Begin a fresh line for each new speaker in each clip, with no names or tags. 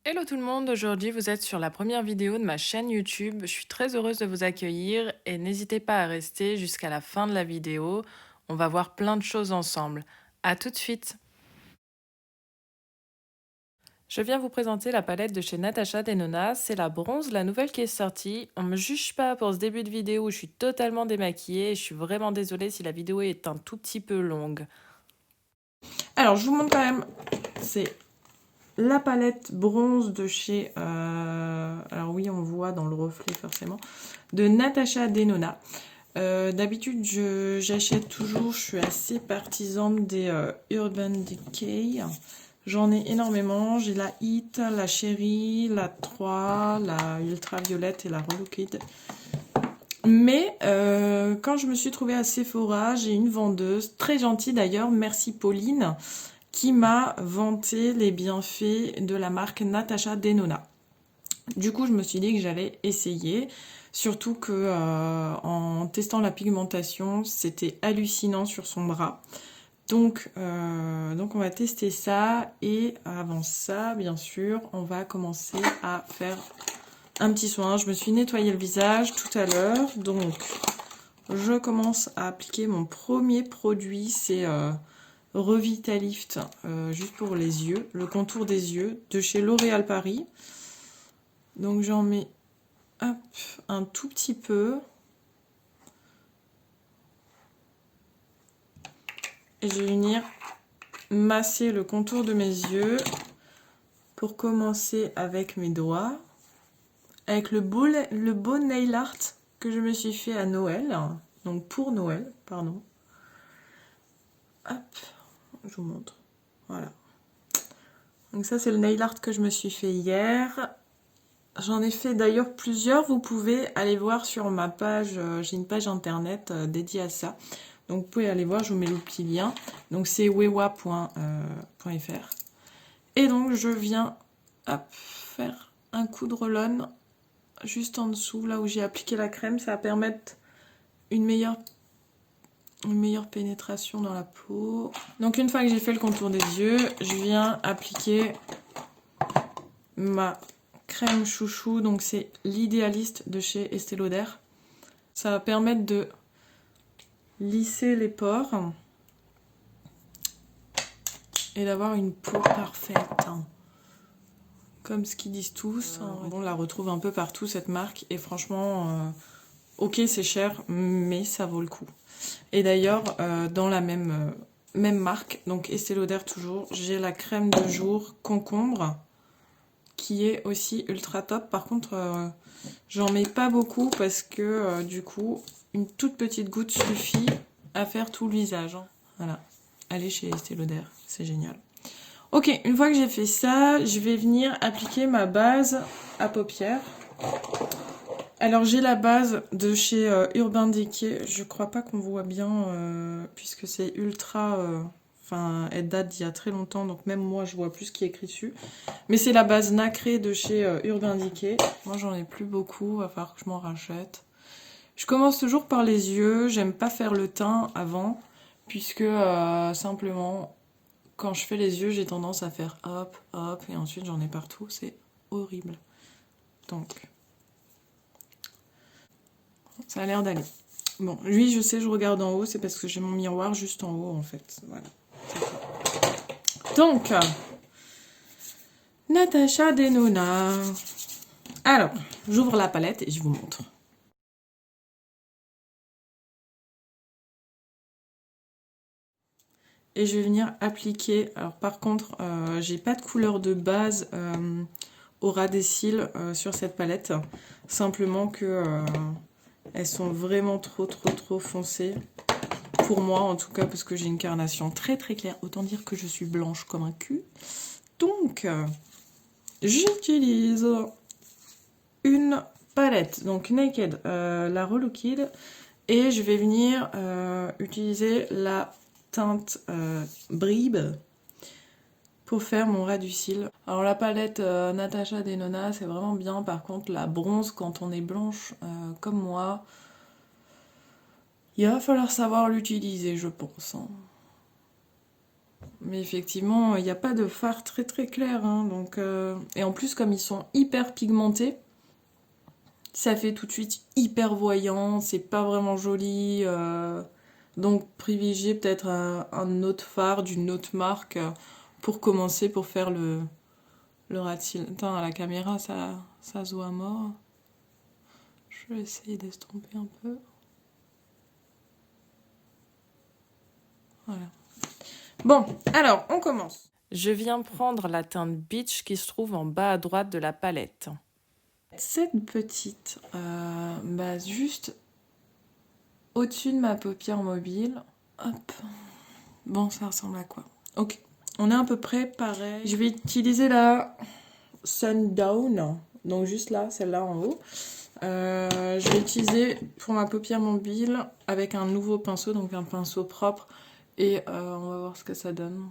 Hello tout le monde, aujourd'hui vous êtes sur la première vidéo de ma chaîne YouTube. Je suis très heureuse de vous accueillir et n'hésitez pas à rester jusqu'à la fin de la vidéo. On va voir plein de choses ensemble. À tout de suite. Je viens vous présenter la palette de chez Natasha Denona. C'est la bronze, la nouvelle qui est sortie. On me juge pas pour ce début de vidéo où je suis totalement démaquillée et je suis vraiment désolée si la vidéo est un tout petit peu longue. Alors je vous montre quand même, c'est la palette bronze de chez, alors oui on voit dans le reflet forcément, de Natasha Denona. D'habitude j'achète toujours, je suis assez partisane des Urban Decay. J'en ai énormément, j'ai la Hit, la Cherry, la 3, la Ultraviolette et la Relooked. Mais quand je me suis trouvée à Sephora, j'ai une vendeuse, très gentille d'ailleurs, merci Pauline, qui m'a vanté les bienfaits de la marque Natasha Denona. Du coup, je me suis dit que j'allais essayer, surtout que en testant la pigmentation, c'était hallucinant sur son bras. Donc on va tester ça et avant ça, bien sûr, on va commencer à faire un petit soin. Je me suis nettoyé le visage tout à l'heure, donc je commence à appliquer mon premier produit, c'est Revitalift, juste pour les yeux, le contour des yeux, de chez L'Oréal Paris. Donc j'en mets hop, un tout petit peu. Et je vais venir masser le contour de mes yeux pour commencer avec mes doigts. Avec le beau nail art que je me suis fait à Noël. Donc pour Noël, pardon. Hop, je vous montre. Voilà. Donc ça c'est le nail art que je me suis fait hier. J'en ai fait d'ailleurs plusieurs, vous pouvez aller voir sur ma page, j'ai une page internet dédiée à ça. Donc vous pouvez aller voir, je vous mets le petit lien. Donc c'est wewa.fr. Et donc je viens hop, faire un coup de roll-on juste en dessous, là où j'ai appliqué la crème. Ça va permettre une meilleure pénétration dans la peau. Donc une fois que j'ai fait le contour des yeux, je viens appliquer ma crème chouchou, donc c'est l'idéaliste de chez Estée Lauder. Ça va permettre de lisser les pores et d'avoir une peau parfaite. Comme ce qu'ils disent tous. On la retrouve un peu partout cette marque et franchement, ok c'est cher, mais ça vaut le coup. Et d'ailleurs, dans la même marque, donc Estée Lauder toujours, j'ai la crème de jour concombre qui est aussi ultra top. Par contre, j'en mets pas beaucoup parce que du coup, une toute petite goutte suffit à faire tout le visage. Voilà, allez chez Estée Lauder, c'est génial. Ok, une fois que j'ai fait ça, je vais venir appliquer ma base à paupières. Alors j'ai la base de chez Urban Decay, je crois pas qu'on voit bien puisque c'est ultra... Enfin, elle date d'il y a très longtemps, donc même moi je vois plus ce qui est écrit dessus. Mais c'est la base nacrée de chez Urban Decay. Moi j'en ai plus beaucoup, va falloir que je m'en rachète. Je commence toujours par les yeux, j'aime pas faire le teint avant, puisque simplement quand je fais les yeux j'ai tendance à faire hop, hop, et ensuite j'en ai partout, c'est horrible. Donc, ça a l'air d'aller. Bon, lui je sais, je regarde en haut, c'est parce que j'ai mon miroir juste en haut en fait. Voilà. Donc, Natasha Denona. Alors, j'ouvre la palette et je vous montre. Et je vais venir appliquer. Alors par contre, j'ai pas de couleur de base au ras des cils sur cette palette. Simplement que elles sont vraiment trop foncées. Pour moi en tout cas, parce que j'ai une carnation très claire. Autant dire que je suis blanche comme un cul. Donc, j'utilise une palette, donc Naked, la Relooked. Et je vais venir utiliser la teinte Bribe pour faire mon ras du cil. Alors la palette Natasha Denona, c'est vraiment bien. Par contre, la bronze, quand on est blanche comme moi, il va falloir savoir l'utiliser, je pense. Mais effectivement, il n'y a pas de fard très très clair, hein, donc, et en plus, comme ils sont hyper pigmentés, ça fait tout de suite hyper voyant, c'est pas vraiment joli. Donc privilégier peut-être un autre fard d'une autre marque pour commencer, pour faire le ras de cils. Attends, à la caméra, ça se voit à mort. Je vais essayer d'estomper un peu. Voilà. Bon, alors, on commence. Je viens prendre la teinte Beach qui se trouve en bas à droite de la palette. Cette petite base juste au-dessus de ma paupière mobile. Hop. Bon, ça ressemble à quoi? Ok. On est à peu près pareil. Je vais utiliser la Sundown. Donc juste là, celle-là en haut. Je vais utiliser pour ma paupière mobile avec un nouveau pinceau, donc un pinceau propre. Et on va voir ce que ça donne.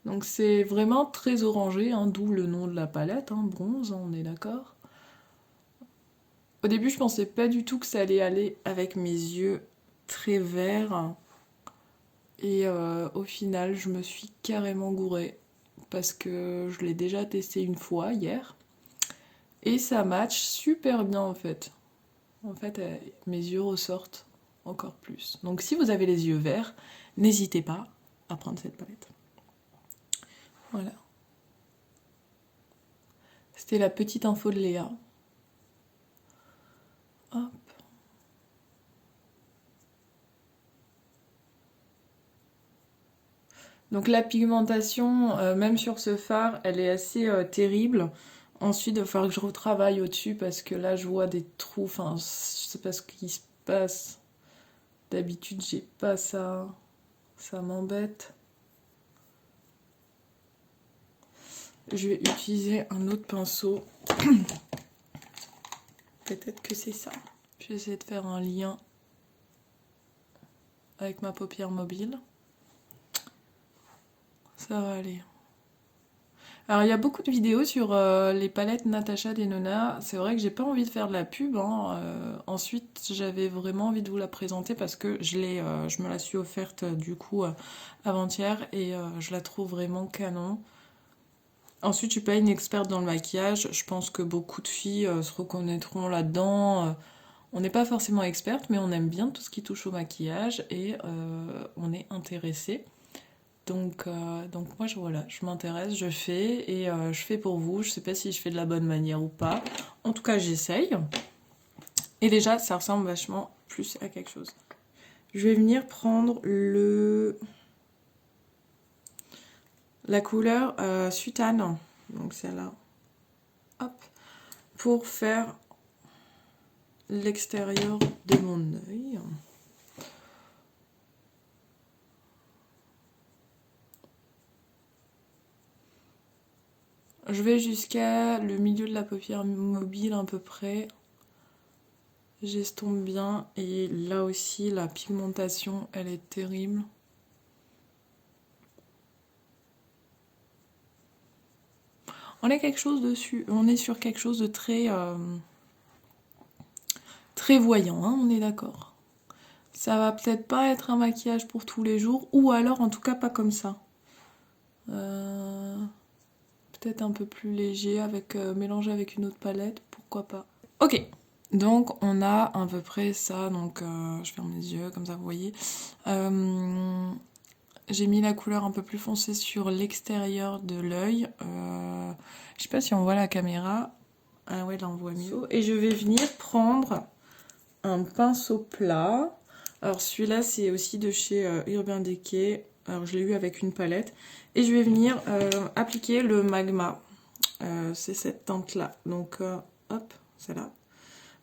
Donc c'est vraiment très orangé, hein, d'où le nom de la palette, hein, bronze, on est d'accord. Au début, je pensais pas du tout que ça allait aller avec mes yeux très verts. Et au final, je me suis carrément gourée parce que je l'ai déjà testé une fois hier. Et ça match super bien en fait. En fait, mes yeux ressortent encore plus. Donc si vous avez les yeux verts, n'hésitez pas à prendre cette palette. Voilà. C'était la petite info de Léa. Hop. Donc la pigmentation, même sur ce fard, elle est assez terrible. Ensuite, il va falloir que je retravaille au-dessus parce que là, je vois des trous. Enfin, je sais pas ce qui se passe. D'habitude, j'ai pas ça. Ça m'embête. Je vais utiliser un autre pinceau. Peut-être que c'est ça. Je vais essayer de faire un lien avec ma paupière mobile. Ça va aller. Alors il y a beaucoup de vidéos sur les palettes Natasha Denona. C'est vrai que j'ai pas envie de faire de la pub, hein. Ensuite j'avais vraiment envie de vous la présenter parce que je me la suis offerte du coup avant-hier et je la trouve vraiment canon. Ensuite je suis pas une experte dans le maquillage. Je pense que beaucoup de filles se reconnaîtront là-dedans. On n'est pas forcément experte mais on aime bien tout ce qui touche au maquillage et on est intéressé. Donc moi, voilà, je m'intéresse, je fais, et je fais pour vous. Je sais pas si je fais de la bonne manière ou pas. En tout cas, j'essaye. Et déjà, ça ressemble vachement plus à quelque chose. Je vais venir prendre la couleur Sutane, donc celle-là, hop, pour faire l'extérieur de mon œil. Je vais jusqu'à le milieu de la paupière mobile à peu près. J'estompe bien et là aussi la pigmentation elle est terrible. On est sur quelque chose de très voyant, hein, on est d'accord. Ça va peut-être pas être un maquillage pour tous les jours, ou alors en tout cas pas comme ça. Peut-être un peu plus léger, mélangé avec une autre palette, pourquoi pas. Ok, donc on a à peu près ça, donc je ferme les yeux, comme ça vous voyez. J'ai mis la couleur un peu plus foncée sur l'extérieur de l'œil. Je sais pas si on voit la caméra. Ah ouais, là on voit mieux. Et je vais venir prendre un pinceau plat. Alors celui-là c'est aussi de chez Urban Decay. Alors je l'ai eu avec une palette. Et je vais venir appliquer le Magma. C'est cette teinte-là. Donc hop, celle-là.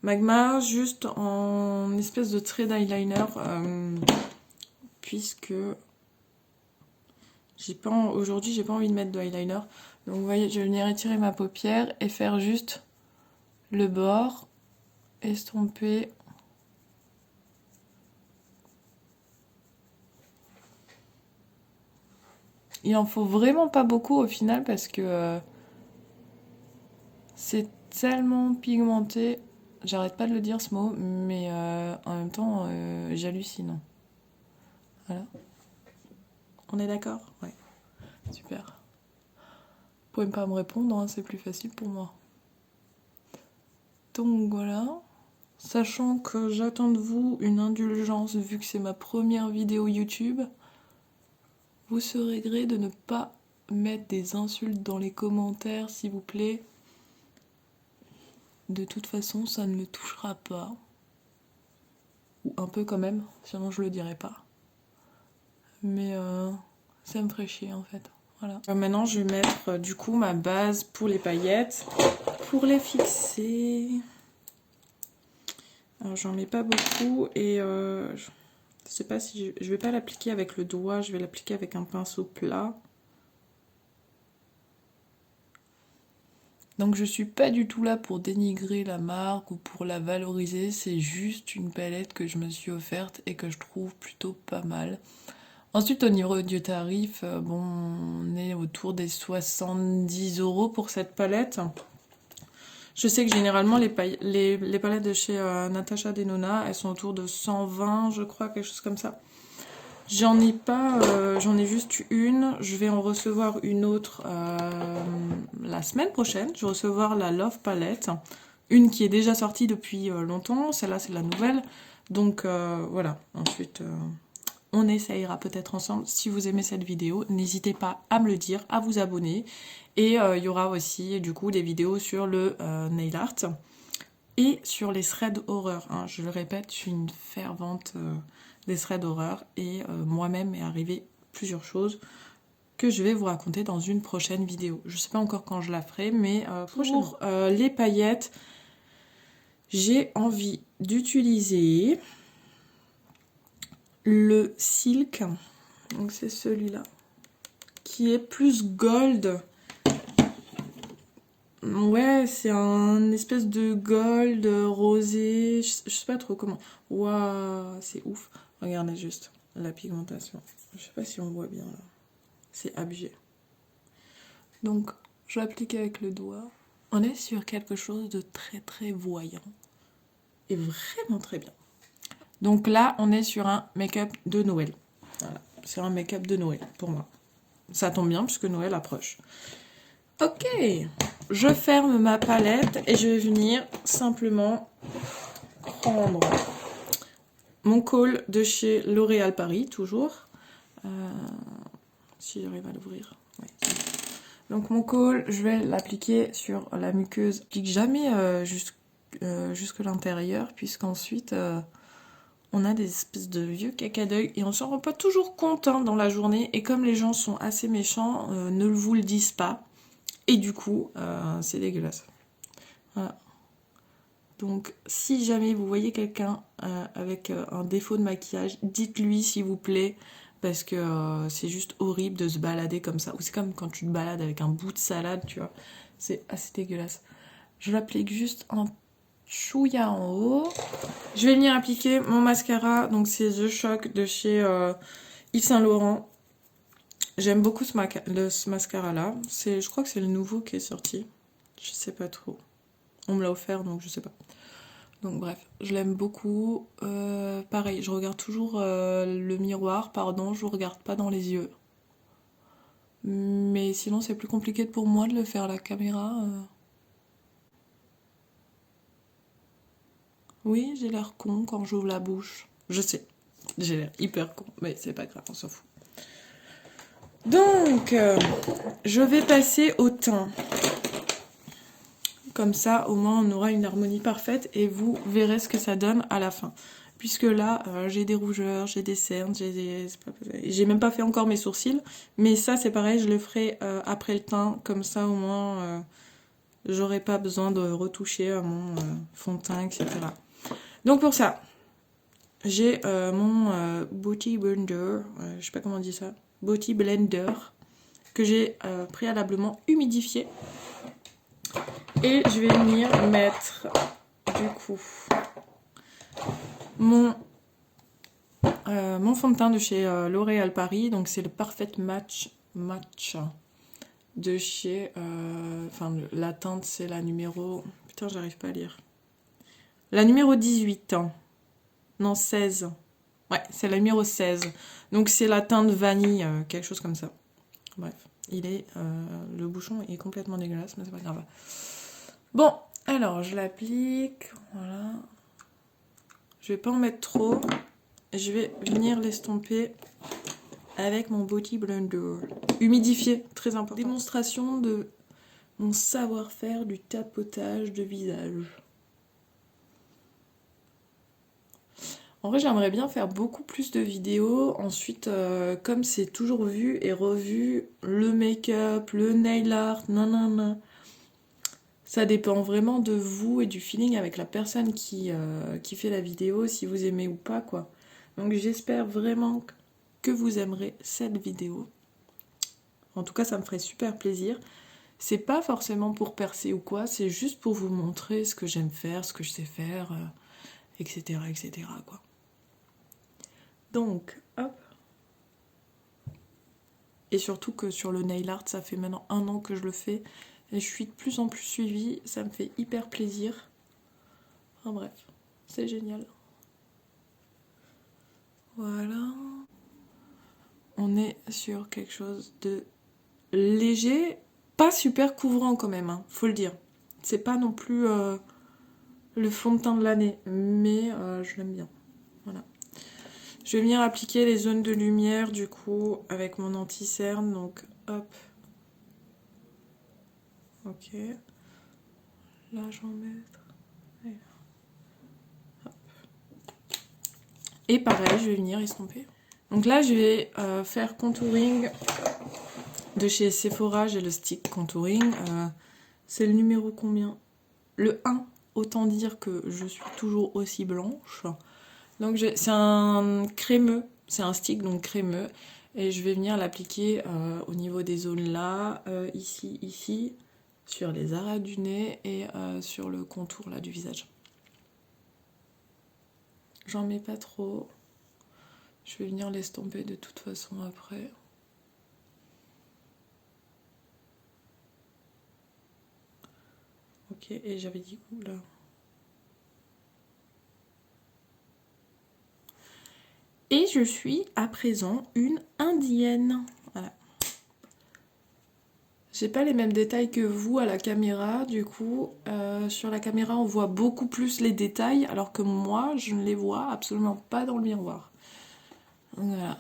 Magma juste en espèce de trait d'eyeliner. Puisque aujourd'hui j'ai pas envie de mettre de eyeliner. Donc vous voyez, je vais venir étirer ma paupière et faire juste le bord, estomper. Il en faut vraiment pas beaucoup au final parce que c'est tellement pigmenté. J'arrête pas de le dire ce mot, mais en même temps j'hallucine. Voilà. On est d'accord? Ouais, super. Vous pouvez pas me répondre, hein, c'est plus facile pour moi. Donc voilà. Sachant que j'attends de vous une indulgence vu que c'est ma première vidéo YouTube, vous serez gré de ne pas mettre des insultes dans les commentaires, s'il vous plaît. De toute façon, ça ne me touchera pas. Ou un peu quand même, sinon je le dirai pas. Mais ça me ferait chier en fait. Voilà. Maintenant, je vais mettre du coup ma base pour les paillettes. Pour les fixer... Alors, j'en mets pas beaucoup et je sais pas si je vais pas l'appliquer avec le doigt, je vais l'appliquer avec un pinceau plat. Donc je suis pas du tout là pour dénigrer la marque ou pour la valoriser, c'est juste une palette que je me suis offerte et que je trouve plutôt pas mal. Ensuite au niveau du tarif, bon, on est autour des 70 € pour cette palette. Je sais que généralement les palettes de chez Natasha Denona, elles sont autour de 120, je crois, quelque chose comme ça. J'en ai pas, j'en ai juste une. Je vais en recevoir une autre la semaine prochaine. Je vais recevoir la Love Palette. Une qui est déjà sortie depuis longtemps. Celle-là, c'est la nouvelle. Donc voilà. Ensuite, on essayera peut-être ensemble. Si vous aimez cette vidéo, n'hésitez pas à me le dire, à vous abonner. Et il y aura aussi du coup des vidéos sur le nail art et sur les threads horreur. Hein. Je le répète, je suis une fervente des threads d'horreur et moi-même est arrivé plusieurs choses que je vais vous raconter dans une prochaine vidéo. Je sais pas encore quand je la ferai, mais pour les paillettes, j'ai envie d'utiliser le Silk, donc c'est celui-là, qui est plus gold. Ouais, c'est un espèce de gold rosé, je sais pas trop comment. Waouh, c'est ouf. Regardez juste la pigmentation. Je sais pas si on voit bien là. C'est abusé. Donc, je l'applique avec le doigt. On est sur quelque chose de très très voyant. Et vraiment très bien. Donc là, on est sur un make-up de Noël. Voilà, c'est un make-up de Noël pour moi. Ça tombe bien puisque Noël approche. Ok, je ferme ma palette et je vais venir simplement prendre mon col de chez L'Oréal Paris, toujours. Si j'arrive à l'ouvrir. Ouais. Donc mon col, je vais l'appliquer sur la muqueuse. Je n'applique jamais jusque l'intérieur, puisqu'ensuite on a des espèces de vieux caca d'œil et on s'en rend pas toujours compte hein, dans la journée. Et comme les gens sont assez méchants, ne vous le disent pas. Et du coup, c'est dégueulasse. Voilà. Donc, si jamais vous voyez quelqu'un avec un défaut de maquillage, dites-lui s'il vous plaît, parce que c'est juste horrible de se balader comme ça. Ou c'est comme quand tu te balades avec un bout de salade, tu vois. C'est assez dégueulasse. Je l'applique juste un chouïa en haut. Je vais venir appliquer mon mascara. Donc, c'est The Shock de chez Yves Saint Laurent. J'aime beaucoup ce mascara-là. Je crois que c'est le nouveau qui est sorti. Je sais pas trop. On me l'a offert, donc je sais pas. Donc bref, je l'aime beaucoup. Pareil, je regarde toujours le miroir, pardon, je ne regarde pas dans les yeux. Mais sinon, c'est plus compliqué pour moi de le faire à la caméra. Oui, j'ai l'air con quand j'ouvre la bouche. Je sais, j'ai l'air hyper con, mais c'est pas grave, on s'en fout. Donc, je vais passer au teint. Comme ça, au moins, on aura une harmonie parfaite et vous verrez ce que ça donne à la fin. Puisque là, j'ai des rougeurs, j'ai des cernes, j'ai même pas fait encore mes sourcils. Mais ça, c'est pareil, je le ferai après le teint. Comme ça, au moins, j'aurai pas besoin de retoucher à mon fond de teint, etc. Donc pour ça, j'ai mon Beauty Blender, je sais pas comment on dit ça, Beauty Blender, que j'ai préalablement humidifié. Et je vais venir mettre, du coup, mon fond de teint de chez L'Oréal Paris. Donc c'est le Parfait Match de chez... Enfin, la teinte, c'est la numéro... Putain, j'arrive pas à lire. La numéro 18. Non, 16. Ouais, c'est la numéro 16. Donc c'est la teinte vanille, quelque chose comme ça. Bref, le bouchon est complètement dégueulasse, mais c'est pas grave. Bon, alors je l'applique, voilà. Je vais pas en mettre trop. Je vais venir l'estomper avec mon Body Blender. Humidifié, très important. Démonstration de mon savoir-faire du tapotage de visage. En vrai, j'aimerais bien faire beaucoup plus de vidéos. Ensuite, comme c'est toujours vu et revu, le make-up, le nail art, nanana. Ça dépend vraiment de vous et du feeling avec la personne qui fait la vidéo, si vous aimez ou pas, quoi. Donc j'espère vraiment que vous aimerez cette vidéo. En tout cas, ça me ferait super plaisir. C'est pas forcément pour percer ou quoi, c'est juste pour vous montrer ce que j'aime faire, ce que je sais faire, etc., etc., quoi. Donc, hop. Et surtout que sur le nail art, ça fait maintenant 1 an que je le fais. Et je suis de plus en plus suivie, ça me fait hyper plaisir. Enfin bref, c'est génial. Voilà. On est sur quelque chose de léger, pas super couvrant quand même, hein, faut le dire. C'est pas non plus le fond de teint de l'année, mais je l'aime bien. Voilà. Je vais venir appliquer les zones de lumière du coup avec mon anti-cerne, donc hop. Ok. Là, je vais en mettre. Et, là. Hop. Et pareil, je vais venir estomper. Donc là, je vais faire contouring de chez Sephora. J'ai le stick contouring. C'est le numéro combien? Le 1. Autant dire que je suis toujours aussi blanche. Donc c'est un crémeux. C'est un stick, donc crémeux. Et je vais venir l'appliquer au niveau des zones là, ici, ici, sur les arêtes du nez et sur le contour là du visage. J'en mets pas trop. Je vais venir l'estomper de toute façon après. Ok, et j'avais dit où là? Et je suis à présent une indienne. Voilà. J'ai pas les mêmes détails que vous à la caméra, du coup, sur la caméra on voit beaucoup plus les détails, alors que moi je ne les vois absolument pas dans le miroir. Voilà.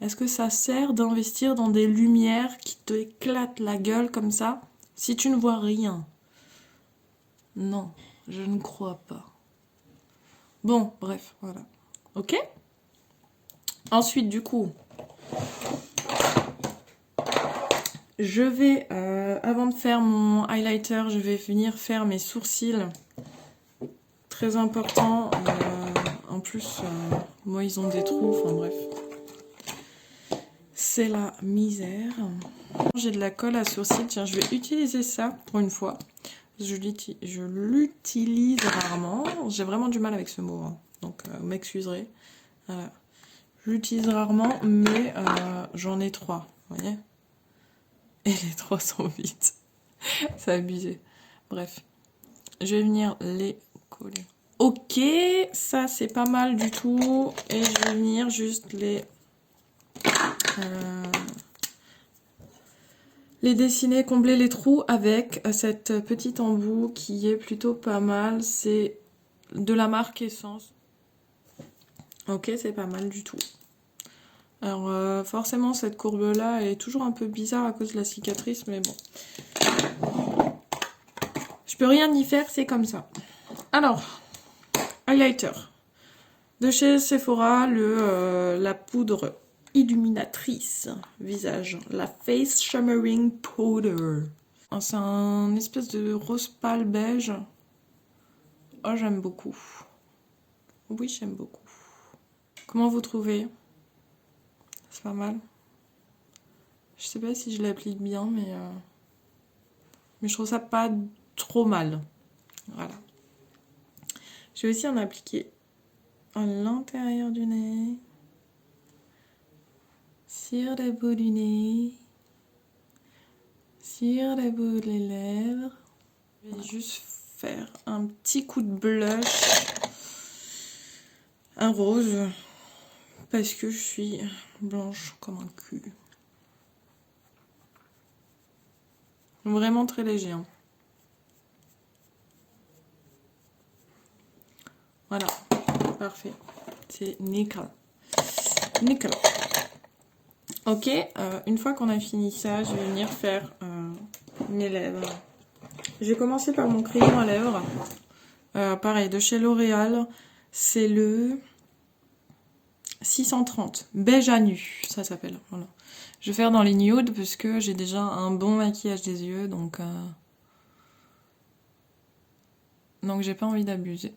Est-ce que ça sert d'investir dans des lumières qui te éclatent la gueule comme ça, si tu ne vois rien? Non, je ne crois pas. Bon, bref, voilà. Ok? Ensuite, du coup, je vais, avant de faire mon highlighter, je vais venir faire mes sourcils. Très important. En plus, moi, ils ont des trous. Enfin, bref. C'est la misère. J'ai de la colle à sourcils. Tiens, je vais utiliser ça pour une fois. Je l'utilise rarement. J'ai vraiment du mal avec ce mot. Hein. Donc, vous m'excuserez. Je l'utilise rarement, mais j'en ai 3. Vous voyez? Et les 3 sont vides. C'est abusé. Bref. Je vais venir les coller. Ok, ça c'est pas mal du tout. Et je vais venir juste les dessiner, combler les trous avec cette petite embout qui est plutôt pas mal. C'est de la marque Essence. Ok, c'est pas mal du tout. Alors forcément cette courbe là est toujours un peu bizarre à cause de la cicatrice, mais bon. Je peux rien y faire, c'est comme ça. Alors, highlighter. De chez Sephora, la poudre illuminatrice visage. La Face Shimmering Powder. C'est un espèce de rose pâle beige. Oh, j'aime beaucoup. Oui, j'aime beaucoup. Comment vous trouvez? C'est pas mal. Je sais pas si je l'applique bien, mais je trouve ça pas trop mal. Voilà. Je vais aussi en appliquer à l'intérieur du nez, sur le bout du nez, sur le bout des lèvres. Je vais juste faire un petit coup de blush un rose parce que je suis blanche comme un cul. Vraiment très léger. Hein. Voilà, parfait. C'est nickel. Nickel. Ok, une fois qu'on a fini ça, je vais venir faire mes lèvres. Je vais commencer par mon crayon à lèvres. Pareil, de chez L'Oréal. C'est le 630. Beige à nu, ça s'appelle. Voilà. Je vais faire dans les nudes parce que j'ai déjà un bon maquillage des yeux. Donc j'ai pas envie d'abuser.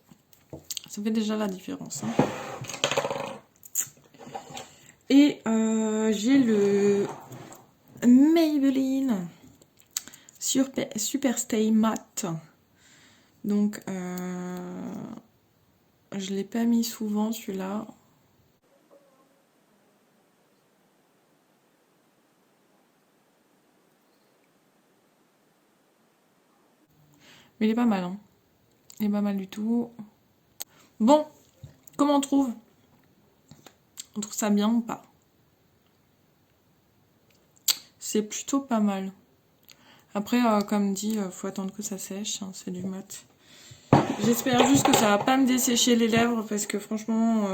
Ça fait déjà la différence. Hein. Et j'ai le Maybelline Super Stay Matte. Donc, je l'ai pas mis souvent celui-là. Mais il est pas mal. Hein. Il est pas mal du tout. Bon, comment on trouve? On trouve ça bien ou pas? C'est plutôt pas mal. Après, comme dit, faut attendre que ça sèche. Hein, c'est du mat. J'espère juste que ça va pas me dessécher les lèvres parce que franchement,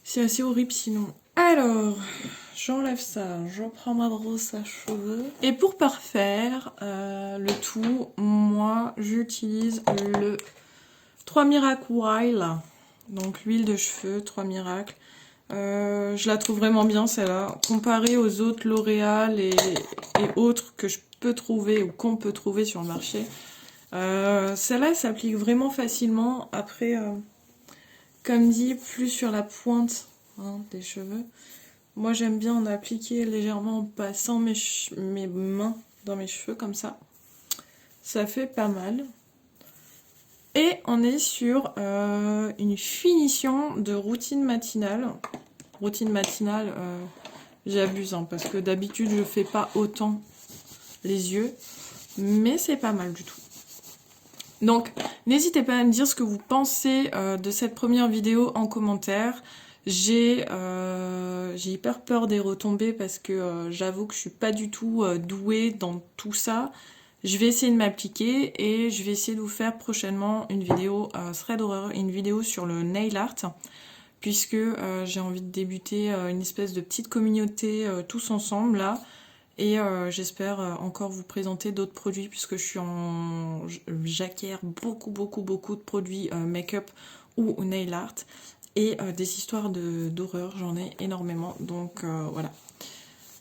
c'est assez horrible sinon. Alors, j'enlève ça, je prends ma brosse à cheveux. Et pour parfaire le tout, moi j'utilise le 3 Miracle Oil. Donc l'huile de cheveux, 3 Miracles. Je la trouve vraiment bien celle-là. Comparée aux autres L'Oréal et autres que je peux trouver ou qu'on peut trouver sur le marché. Celle-là, elle s'applique vraiment facilement. Après, comme dit, plus sur la pointe hein, des cheveux. Moi, j'aime bien en appliquer légèrement en passant mes mains dans mes cheveux comme ça. Ça fait pas mal. Et on est sur une finition de routine matinale. Routine matinale, j'abuse hein, parce que d'habitude, je fais pas autant les yeux. Mais c'est pas mal du tout. Donc, n'hésitez pas à me dire ce que vous pensez de cette première vidéo en commentaire. J'ai hyper peur des retombées parce que j'avoue que je suis pas du tout douée dans tout ça. Je vais essayer de m'appliquer et je vais essayer de vous faire prochainement une vidéo thread horror, une vidéo sur le nail art puisque j'ai envie de débuter une espèce de petite communauté tous ensemble là. Et j'espère encore vous présenter d'autres produits puisque j'acquiers beaucoup de produits make-up ou nail art. Et des histoires d'horreur, j'en ai énormément. Donc voilà.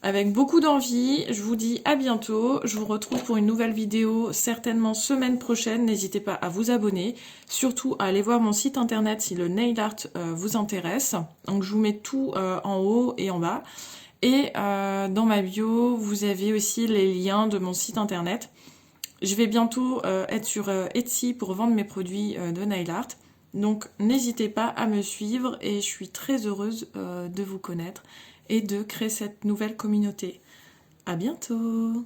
Avec beaucoup d'envie, je vous dis à bientôt. Je vous retrouve pour une nouvelle vidéo, certainement semaine prochaine. N'hésitez pas à vous abonner. Surtout à aller voir mon site internet si le nail art vous intéresse. Donc je vous mets tout en haut et en bas. Et dans ma bio, vous avez aussi les liens de mon site internet. Je vais bientôt être sur Etsy pour vendre mes produits de nail art. Donc n'hésitez pas à me suivre et je suis très heureuse de vous connaître et de créer cette nouvelle communauté. À bientôt!